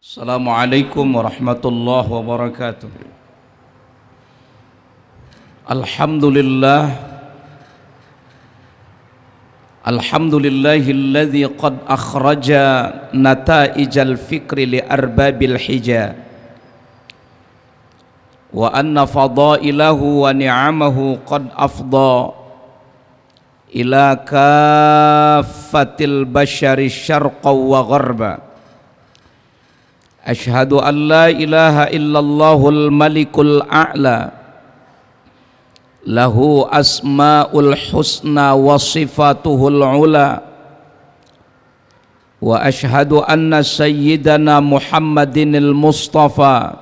Assalamualaikum warahmatullahi wabarakatuh. Alhamdulillahilladzi qad akhraja nataijal fikri li arbabil hija wa anna fadailahu wa ni'amahu qad afda ila kaffatil bashari syarqa wa gharba. Ashhadu an la ilaha illallahul malikul a'la lahu asma'ul husna wa sifatuhul ula wa ashhadu anna sayyidana Muhammadinil Mustafa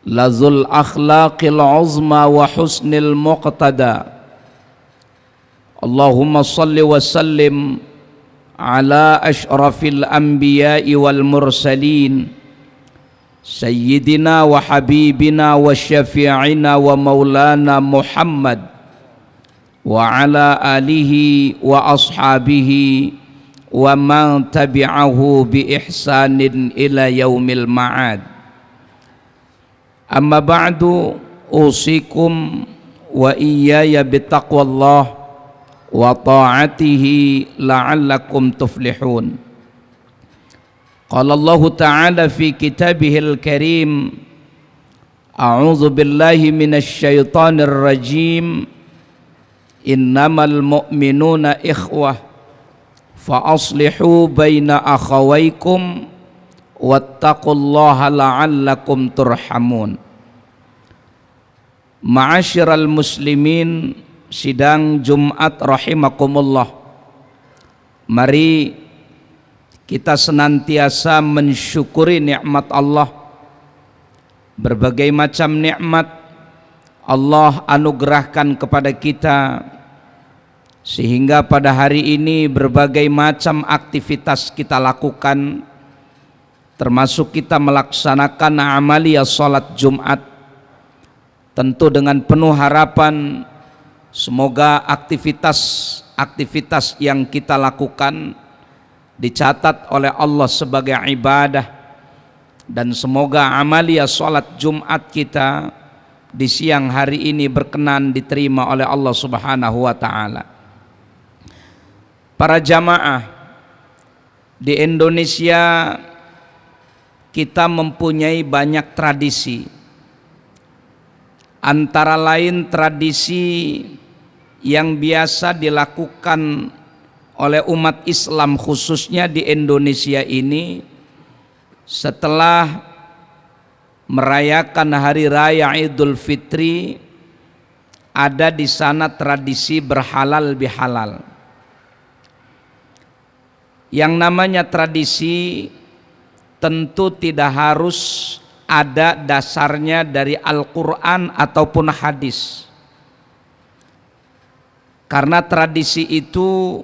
lazul akhlaqil uzma wa husnil muqtada. Allahumma salli wa sallim ala asyrafil anbiya'i wal mursalin sayyidina wa habibina wa syafi'ina wa maulana Muhammad wa ala alihi wa ashabihi wa man tabi'ahu bi ihsanin ila yaumil ma'ad. Amma ba'du, usikum wa iyaya bitaqwallah wa ta'atihi la'allakum tuflihun. Qala Allah Ta'ala fi kitabihil karim, a'udzu billahi minasy syaithanir rajim, innamal mu'minuna ikhwah fa aslihu baina akhawaykum wattaqullaha la'allakum turhamun. Ma'asyiral muslimin sidang Jumat rahimakumullah, mari kita senantiasa mensyukuri nikmat Allah. Berbagai macam nikmat Allah anugerahkan kepada kita, sehingga pada hari ini berbagai macam aktivitas kita lakukan, termasuk kita melaksanakan amaliyah salat Jumat, tentu dengan penuh harapan semoga aktivitas yang kita lakukan dicatat oleh Allah sebagai ibadah, dan semoga amaliyah salat Jumat kita di siang hari ini berkenan diterima oleh Allah Subhanahu wa taala. Para jamaah, di Indonesia kita mempunyai banyak tradisi. Antara lain tradisi yang biasa dilakukan oleh umat Islam khususnya di Indonesia ini, setelah merayakan hari raya Idul Fitri, ada di sana tradisi berhalal bihalal. Yang namanya tradisi tentu tidak harus ada dasarnya dari Al-Quran ataupun hadis, karena tradisi itu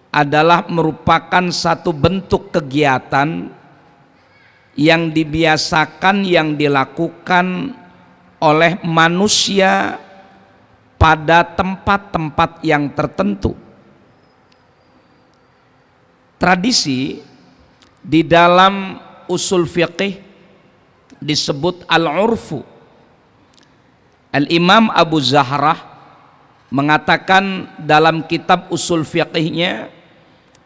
adalah merupakan satu bentuk kegiatan yang dibiasakan, yang dilakukan oleh manusia pada tempat-tempat yang tertentu. Tradisi di dalam usul fiqih disebut al-urfu. Al-Imam Abu Zahrah mengatakan dalam kitab usul fiqihnya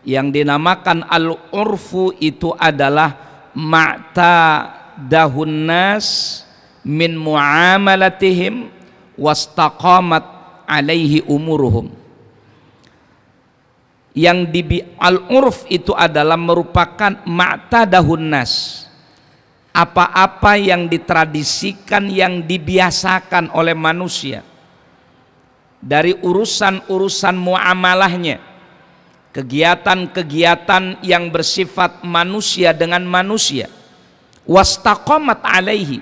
yang dinamakan al-urfu itu adalah ma'tadahun nas min muamalatihim wastaqamat alaihi umuruhum. Al-urf itu adalah merupakan ma'tadahun nas, apa-apa yang ditradisikan, yang dibiasakan oleh manusia dari urusan-urusan muamalahnya, kegiatan-kegiatan yang bersifat manusia dengan manusia. Wastaqamat alaihi,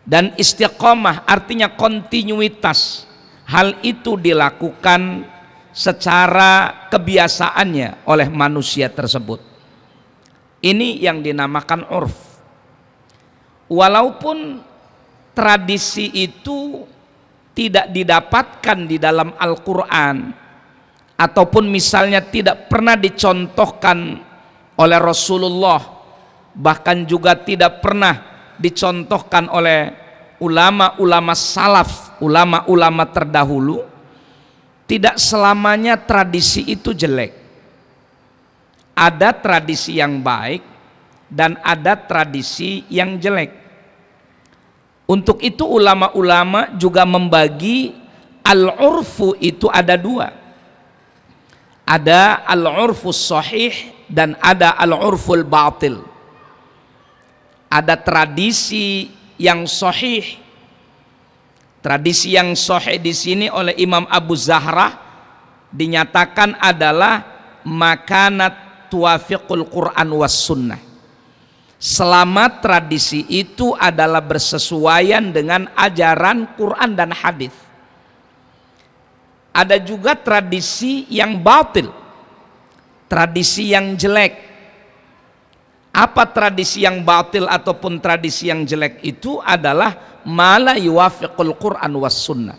dan istiqomah artinya kontinuitas. Hal itu dilakukan secara kebiasaannya oleh manusia tersebut. Ini yang dinamakan urf. Walaupun tradisi itu tidak didapatkan di dalam Al-Quran, ataupun misalnya tidak pernah dicontohkan oleh Rasulullah bahkan juga tidak pernah dicontohkan oleh ulama-ulama salaf, ulama-ulama terdahulu. Tidak selamanya tradisi itu jelek. Ada tradisi yang baik dan ada tradisi yang jelek. Untuk itu ulama-ulama juga membagi al-urfu itu ada dua. Ada al-urfus sahih dan ada al-urful batil. Ada tradisi yang sahih. Tradisi yang sahih di sini oleh Imam Abu Zahrah dinyatakan adalah makanat tuwafiqul Quran was sunnah. Selama tradisi itu adalah bersesuaian dengan ajaran Quran dan hadis. Ada juga tradisi yang batil, tradisi yang jelek. Apa tradisi yang batil ataupun tradisi yang jelek itu adalah mala yuwafiqul Quran was sunnah,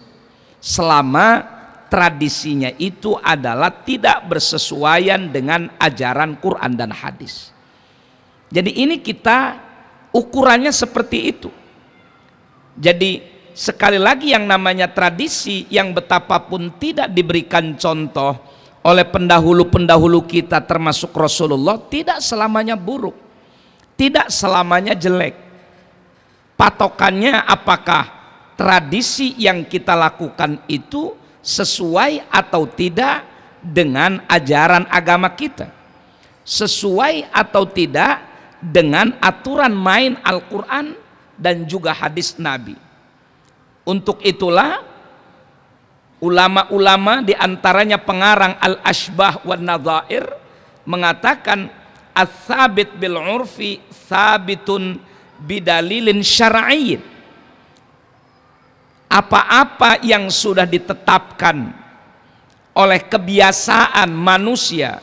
selama tradisinya itu adalah tidak bersesuaian dengan ajaran Quran dan hadis. Jadi ini kita ukurannya seperti itu. Jadi sekali lagi yang namanya tradisi yang betapapun tidak diberikan contoh oleh pendahulu-pendahulu kita termasuk Rasulullah, tidak selamanya buruk, tidak selamanya jelek. Patokannya apakah tradisi yang kita lakukan itu sesuai atau tidak dengan ajaran agama kita, sesuai atau tidak dengan aturan main Al-Quran dan juga hadis Nabi. Untuk itulah ulama-ulama diantaranya pengarang Al-Ashbah wan Nadhair mengatakan ats-tsabit bil urfi tsabitun bidalilin syar'iyyin. Apa-apa yang sudah ditetapkan oleh kebiasaan manusia,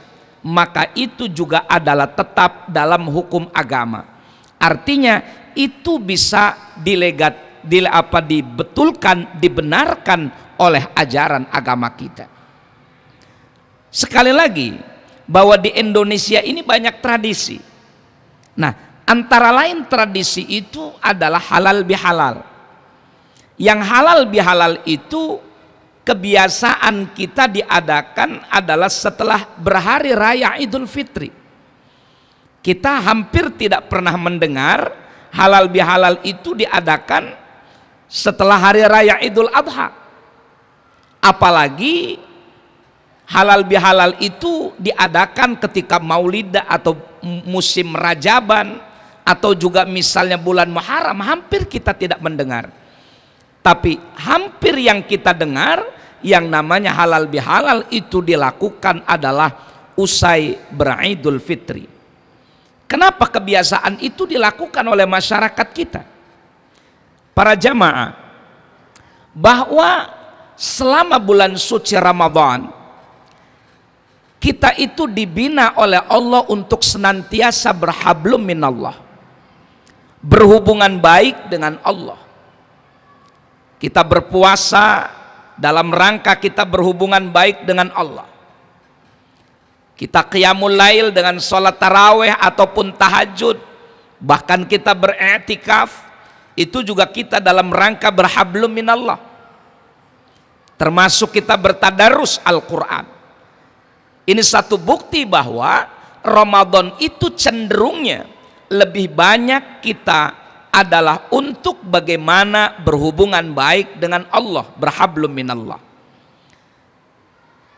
maka itu juga adalah tetap dalam hukum agama. Artinya itu bisa dibetulkan, dibenarkan oleh ajaran agama kita. Sekali lagi bahwa di Indonesia ini banyak tradisi. Nah, antara lain tradisi itu adalah halal bihalal. Yang halal bihalal itu kebiasaan kita diadakan adalah setelah berhari raya Idul Fitri. Kita hampir tidak pernah mendengar halal bihalal itu diadakan setelah hari raya Idul Adha. Apalagi halal bihalal itu diadakan ketika Maulid atau musim Rajaban, atau juga misalnya bulan Muharram, hampir kita tidak mendengar. Tapi hampir yang kita dengar yang namanya halal bihalal itu dilakukan adalah usai beridul fitri. Kenapa kebiasaan itu dilakukan oleh masyarakat kita? Para jamaah, bahwa selama bulan suci Ramadan kita itu dibina oleh Allah untuk senantiasa berhablum minallah, berhubungan baik dengan Allah. Kita berpuasa dalam rangka kita berhubungan baik dengan Allah. Kita qiyamul lail dengan sholat tarawih ataupun tahajud, bahkan kita beriktikaf, itu juga kita dalam rangka berhablum minallah. Termasuk kita bertadarus Al-Quran. Ini satu bukti bahwa Ramadan itu cenderungnya lebih banyak kita adalah untuk bagaimana berhubungan baik dengan Allah, berhablum minallah.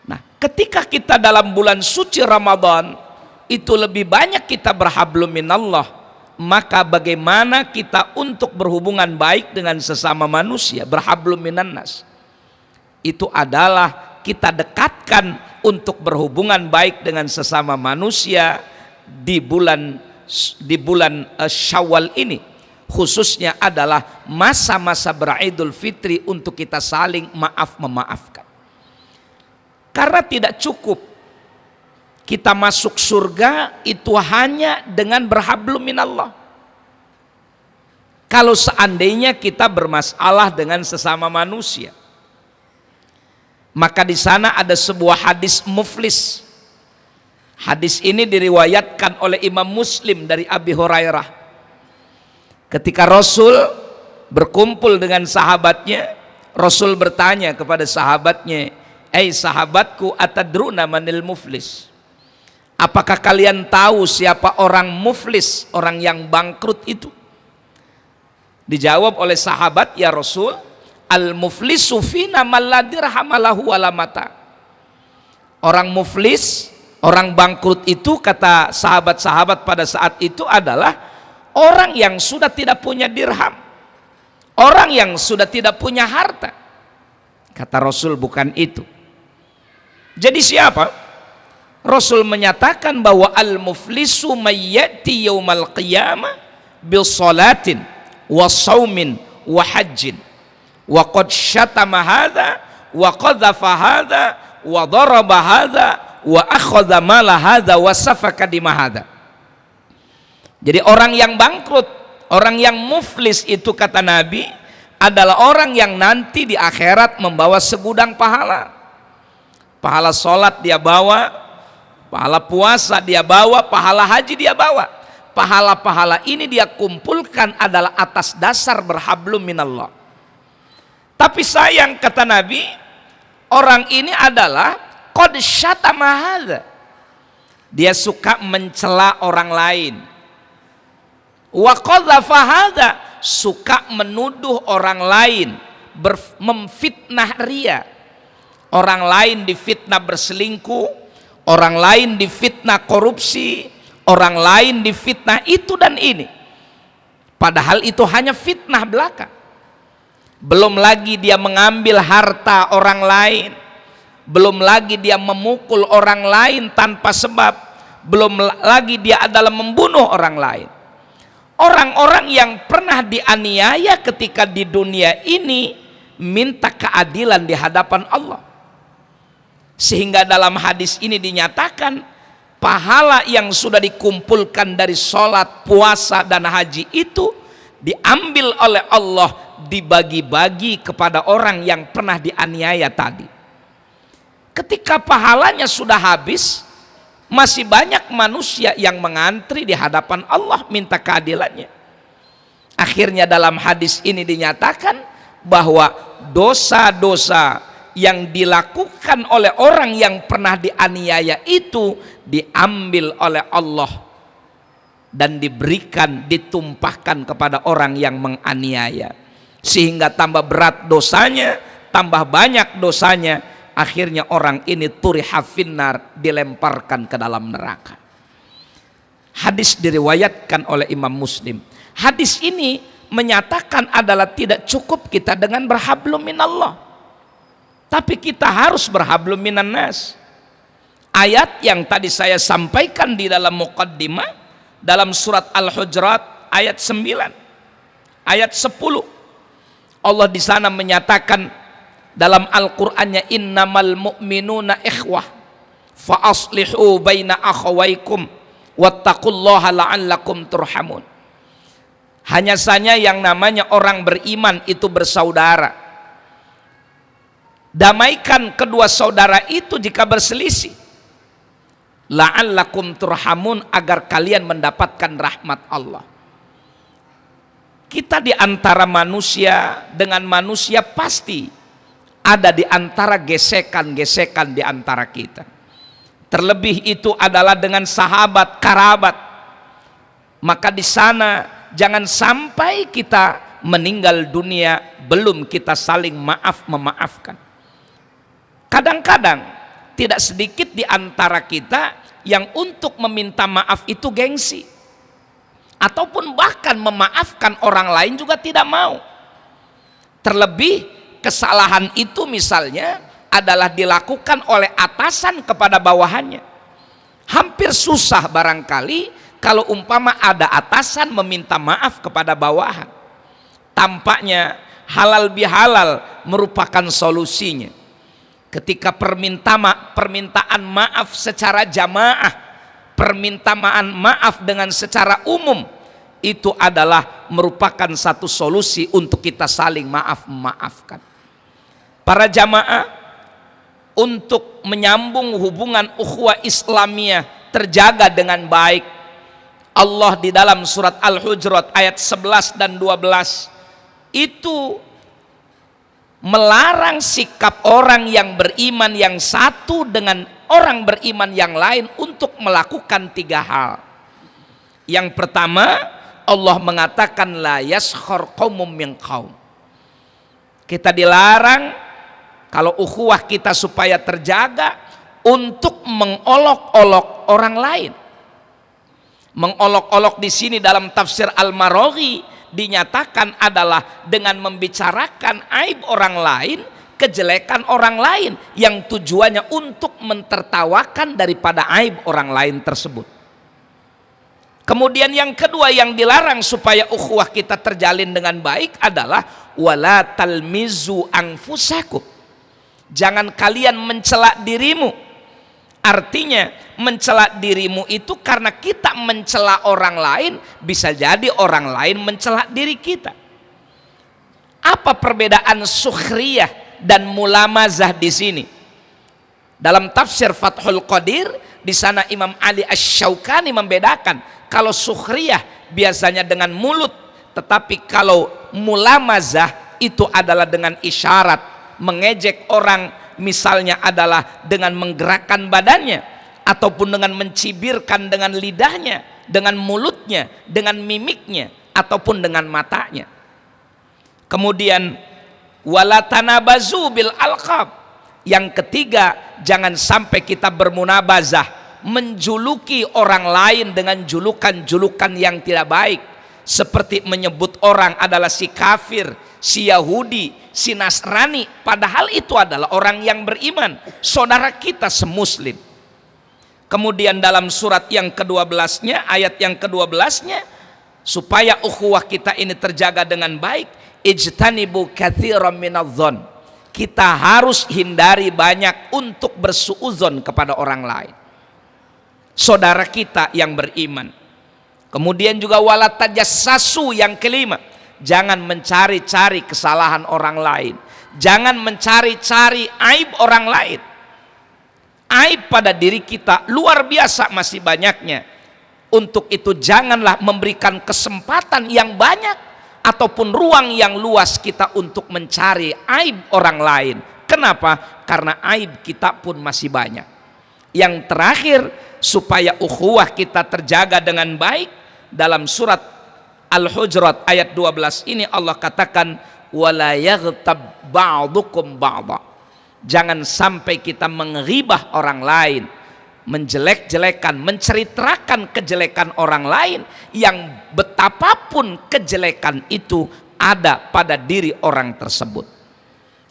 Nah, ketika kita dalam bulan suci Ramadan itu lebih banyak kita berhablum minallah, maka bagaimana kita untuk berhubungan baik dengan sesama manusia, berhablum minannas. Itu adalah kita dekatkan untuk berhubungan baik dengan sesama manusia di bulan Syawal ini, khususnya adalah masa-masa beridul fitri untuk kita saling memaafkan. Karena tidak cukup kita masuk surga itu hanya dengan berhablum minallah. Kalau seandainya kita bermasalah dengan sesama manusia, maka di sana ada sebuah hadis muflis. Hadis ini diriwayatkan oleh Imam Muslim dari Abi Hurairah. Ketika Rasul berkumpul dengan sahabatnya, Rasul bertanya kepada sahabatnya, sahabatku, atadruna manil muflis? Apakah kalian tahu siapa orang muflis, orang yang bangkrut itu? Dijawab oleh sahabat, ya Rasul, al-muflisu fina man la dirham lahu wala mata. Orang muflis, orang bangkrut itu, kata sahabat-sahabat pada saat itu, adalah orang yang sudah tidak punya dirham, orang yang sudah tidak punya harta. Kata Rasul, bukan itu. Jadi siapa? Rasul menyatakan bahwa al-muflisu mayyati yaumal qiyamah bil salatin wa saumin wa hajjin wa qad syatama hadha wa qadhafa hadha wa daraba hadha wa akhadha mala hadha wa safaka dima hadha. Jadi orang yang bangkrut, orang yang muflis itu, kata Nabi, adalah orang yang nanti di akhirat membawa segudang pahala. Pahala sholat dia bawa, pahala puasa dia bawa, pahala haji dia bawa. Pahala-pahala ini dia kumpulkan adalah atas dasar berhablum minallah. Tapi sayang, kata Nabi, orang ini adalah qad syatama hadza. Dia suka mencela orang lain. Wa qadhafa hadza, suka menuduh orang lain, memfitnah ria. Orang lain difitnah berselingkuh, orang lain difitnah korupsi, orang lain difitnah itu dan ini. Padahal itu hanya fitnah belaka. Belum lagi dia mengambil harta orang lain, belum lagi dia memukul orang lain tanpa sebab, belum lagi dia adalah membunuh orang lain. Orang-orang yang pernah dianiaya ketika di dunia ini minta keadilan di hadapan Allah. Sehingga dalam hadis ini dinyatakan pahala yang sudah dikumpulkan dari sholat, puasa, dan haji itu diambil oleh Allah, dibagi-bagi kepada orang yang pernah dianiaya tadi. Ketika pahalanya sudah habis, masih banyak manusia yang mengantri di hadapan Allah minta keadilannya. Akhirnya dalam hadis ini dinyatakan bahwa dosa-dosa yang dilakukan oleh orang yang pernah dianiaya itu diambil oleh Allah dan diberikan, ditumpahkan kepada orang yang menganiaya, sehingga tambah berat dosanya, tambah banyak dosanya. Akhirnya orang ini turiha finnar, dilemparkan ke dalam neraka. Hadis diriwayatkan oleh Imam Muslim. Hadis ini menyatakan adalah tidak cukup kita dengan berhablum minallah, tapi kita harus berhablum minan nas. Ayat yang tadi saya sampaikan di dalam muqaddimah dalam surat Al-Hujurat ayat 9, ayat 10, Allah di sana menyatakan dalam Al-Qur'annya, innamal mu'minuna ikhwah fa aslihu baina akhawaykum wattaqullaha la'allakum turhamun. Hanya saja yang namanya orang beriman itu bersaudara. Damaikan kedua saudara itu jika berselisih, la'allakum turhamun, agar kalian mendapatkan rahmat Allah. Kita di antara manusia dengan manusia pasti ada di antara gesekan-gesekan di antara kita. Terlebih itu adalah dengan sahabat, kerabat. Maka di sana jangan sampai kita meninggal dunia belum kita saling memaafkan. Kadang-kadang tidak sedikit di antara kita yang untuk meminta maaf itu gengsi, ataupun bahkan memaafkan orang lain juga tidak mau. Terlebih kesalahan itu misalnya adalah dilakukan oleh atasan kepada bawahannya. Hampir susah barangkali kalau umpama ada atasan meminta maaf kepada bawahan. Tampaknya halal bihalal merupakan solusinya. Ketika permintaan maaf secara jamaah, permintaan maaf dengan secara umum, itu adalah merupakan satu solusi untuk kita saling memaafkan. Para jamaah, untuk menyambung hubungan ukhuwah Islamiyah terjaga dengan baik. Allah di dalam surat Al-Hujurat ayat 11 dan 12 itu melarang sikap orang yang beriman yang satu dengan orang beriman yang lain untuk melakukan 3 hal. Yang pertama, Allah mengatakan la yaskhar qaumum min qaum. Kita dilarang kalau ukhuwah kita supaya terjaga untuk mengolok-olok orang lain. Mengolok-olok di sini dalam tafsir Al-Maraghi dinyatakan adalah dengan membicarakan aib orang lain, kejelekan orang lain yang tujuannya untuk mentertawakan daripada aib orang lain tersebut. Kemudian yang kedua yang dilarang supaya ukhuwah kita terjalin dengan baik adalah wala talmizu anfusakum. Jangan kalian mencela dirimu. Artinya mencela dirimu itu karena kita mencela orang lain, bisa jadi orang lain mencela diri kita. Apa perbedaan sukhriyah dan mulamazah di sini? Dalam tafsir Fathul Qadir, di sana Imam Ali Asy-Syaukani membedakan kalau sukhriyah biasanya dengan mulut, tetapi kalau mulamazah itu adalah dengan isyarat, mengejek orang. Misalnya adalah dengan menggerakkan badannya, ataupun dengan mencibirkan dengan lidahnya, dengan mulutnya, dengan mimiknya, ataupun dengan matanya. Kemudian wala tanabazu bil alqab. Yang ketiga, jangan sampai kita bermunabazah, menjuluki orang lain dengan julukan-julukan yang tidak baik, seperti menyebut orang adalah si kafir, si Yahudi, si Nasrani, padahal itu adalah orang yang beriman, saudara kita semuslim. Kemudian dalam surat yang ke-12-nya, ayat yang ke-12-nya, supaya ukhuwah kita ini terjaga dengan baik, ijtanibu katsiran minadh-dhon. Kita harus hindari banyak untuk bersuudzon kepada orang lain, saudara kita yang beriman. Kemudian juga wala tajassasu, yang kelima, jangan mencari-cari kesalahan orang lain, jangan mencari-cari aib orang lain. Aib pada diri kita luar biasa masih banyaknya. Untuk itu janganlah memberikan kesempatan yang banyak ataupun ruang yang luas kita untuk mencari aib orang lain. Kenapa? Karena aib kita pun masih banyak. Yang terakhir, supaya ukhuwah kita terjaga dengan baik, dalam surat Al-Hujurat ayat 12 ini Allah katakan wala yaghtab ba'dukum ba'dha. Jangan sampai kita menghibah orang lain, menjelek-jelekan, menceritakan kejelekan orang lain yang betapapun kejelekan itu ada pada diri orang tersebut.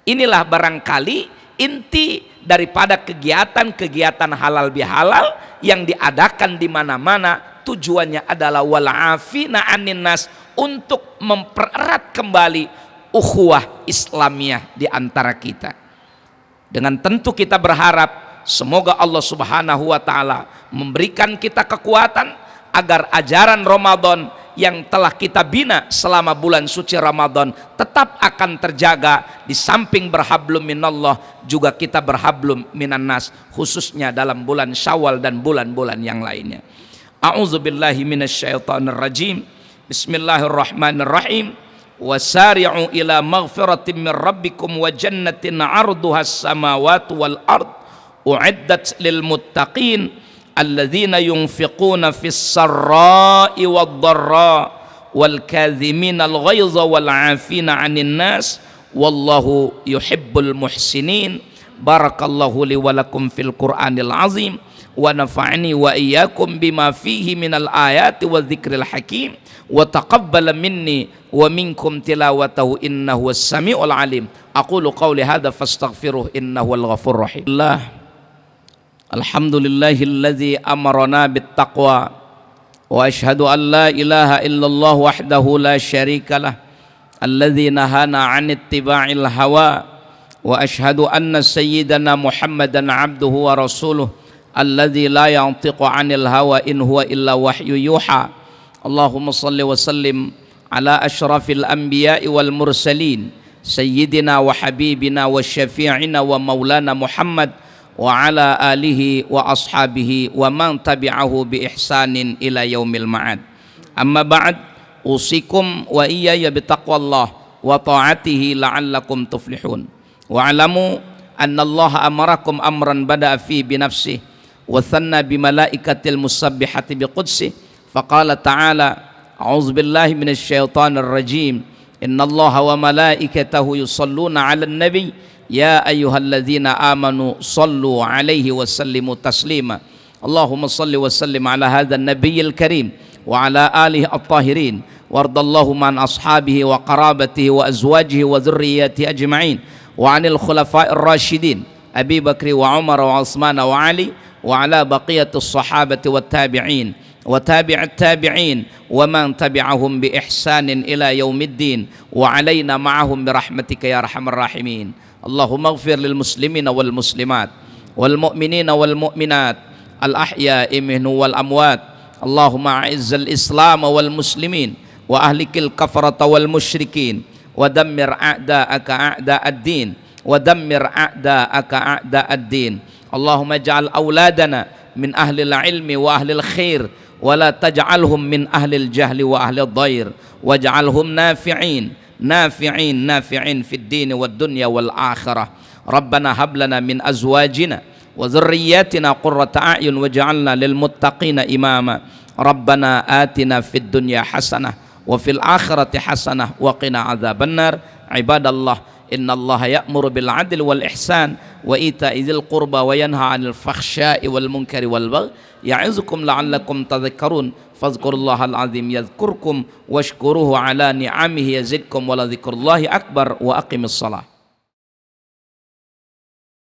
Inilah barangkali inti daripada kegiatan-kegiatan halal bihalal yang diadakan di mana-mana. Tujuannya adalah wal'afina 'anin nas, untuk mempererat kembali ukhuwah Islamiyah di antara kita. Dengan tentu kita berharap semoga Allah Subhanahu wa taala memberikan kita kekuatan agar ajaran Ramadan yang telah kita bina selama bulan suci Ramadan tetap akan terjaga. Di samping berhablum minallah, juga kita berhablum minan nas, khususnya dalam bulan Syawal dan bulan-bulan yang lainnya. A'udzu billahi minasyaitonir rajim. Bismillahirrahmanirrahim. Wasari'u ila maghfiratin min rabbikum wa jannatin 'arduhas samawati wal ard u'iddat lil muttaqin alladzina yunfiquna fis sarra'i wad dharra wal kadhimina al ghaidha wal 'afina 'anil nas wallahu yuhibbul muhsinin. Barakallahu li wa lakum fil Qur'anil azim wa nafa'ani wa iyyakum bima fihi minal ayati wa dzikril hakim wa taqabbala minni wa minkum tilawatahu innahu was-sami'ul alim. Aqulu qawli hadza fastaghfiruh innahu al-ghafurur rahim. Alhamdulillahilladzi amarna bittaqwa wa ashhadu an la ilaha illallah wahdahu la syarikalah alladzi nahana 'an ittiba'il hawa wa ashhadu anna sayyidana Muhammadan 'abduhu wa rasuluh alladzi la yantiqu 'anil hawa in huwa illa wahyu yuha. Allahumma salli wa sallim ala asyrafil anbiya'i wal mursalin sayyidina wa habibina wa syafi'ina wa maulana Muhammad wa ala alihi wa ashabihi wa man tabi'ahu bi ihsanin ila yaumil ma'ad. Amma ba'd, usikum wa iyaya bitaqwallah wa ta'atihi la'allakum tuflihun. Wa alamu anna Allah amarakum amran bada'a fi binafsihi wa thanna bi malaikatil musabbihati bi qudsihi faqala ta'ala a'udzu billahi minasy syaithanir rajim innallaha wa malaikatahu yusholluna 'alan nabi ya ayyuhalladzina amanu shallu 'alaihi wa sallimu taslima. Allahumma shalli wa sallim ala hadzal nabiyil karim wa ala alihi at-tahirin wardallahu man ashabihi wa qarabatihi wa azwajihi wa dzurriyyatihi ajma'in wa 'anil khulafa'ir rasyidin Abi Bakri wa Umar wa Utsman wa Ali wa ala baqiyatus sahabati wat tabi'in wa tabi'at tabi'in wa man tabi'ahum bi ihsanin ila yaumiddin wa 'alaina ma'ahum bi rahmatika ya arhamar rahimin. Allahumma ighfir lil muslimina wal muslimat wal mu'minina wal mu'minat al ahya'i minhum wal amwat. Allahumma a'izzal islam wal muslimin wa ahlikil kafarata wal musyrikin wa dammir a'da'aka a'da'ad din wa dammir a'da'aka a'da'ad din. Allahumma ij'al auladana min ahlil ilmi wa ahlil khair wa la taj'alhum min ahlil jahli wa ahlil dhair waj'alhum nafi'in fid din wad dunya wal akhirah. Rabbana hab lana min azwajina wa dhurriyyatina qurrata a'yun waj'alna lil muttaqina imama. Rabbana atina fid dunya hasanah wa fil akhirati hasanah wa qina adzabannar. Ibadallah, innallaha ya'muru bil 'adli wal ihsan wa ita'i dzil qurba wa yanha 'anil fakhsya'i wal munkari wal baghi ya'izukum la'allakum tadhakkarun. Fadhkurullahal 'azim yadhkurkum washkuruhu 'ala ni'amihi yazidkum wa la dzikrullahi akbar wa aqimis shalah.